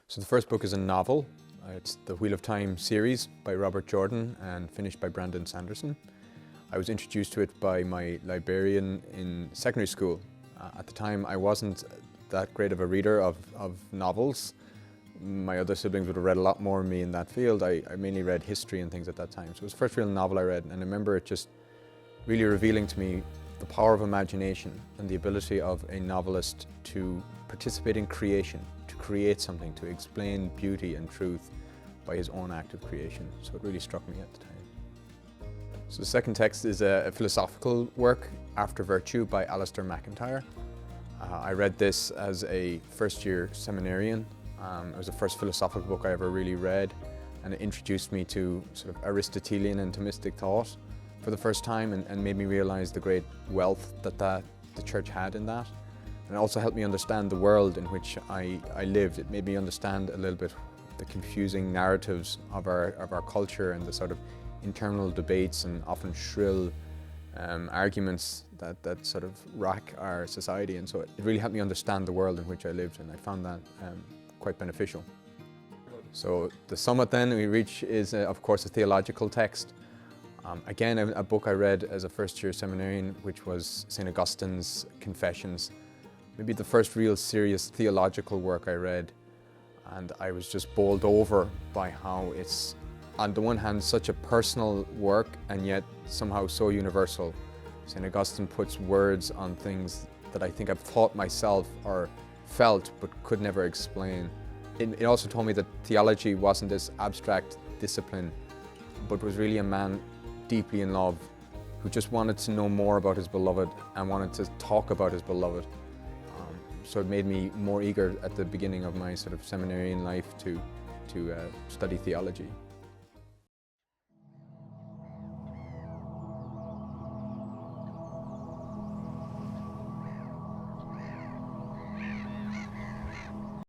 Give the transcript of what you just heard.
So the first book is a novel. It's the Wheel of Time series by Robert Jordan and finished by Brandon Sanderson. I was introduced to it by my librarian in secondary school. At the time I wasn't that great of a reader of novels. My other siblings would have read a lot more than me in that field. I mainly read history and things at that time. So it was the first real novel I read, and I remember it just really revealing to me the power of imagination and the ability of a novelist to participate in creation, to create something, to explain beauty and truth by his own act of creation. So it really struck me at the time. So the second text is a philosophical work, After Virtue by Alistair MacIntyre. I read this as a first-year seminarian. It was the first philosophical book I ever really read, and it introduced me to sort of Aristotelian and Thomistic thought for the first time, and made me realize the great wealth that the church had in that. And it also helped me understand the world in which I lived. It made me understand a little bit the confusing narratives of our culture and the sort of internal debates and often shrill arguments that sort of rack our society. And so it really helped me understand the world in which I lived, and I found that quite beneficial. So the summit then we reach is of course a theological text. Again, a book I read as a first-year seminarian, which was St. Augustine's Confessions. Maybe the first real serious theological work I read, and I was just bowled over by how it's, on the one hand, such a personal work and yet somehow so universal. St. Augustine puts words on things that I think I've thought myself or felt but could never explain. It also told me that theology wasn't this abstract discipline, but was really a man deeply in love who just wanted to know more about his beloved and wanted to talk about his beloved. So it made me more eager at the beginning of my sort of seminarian life to study theology.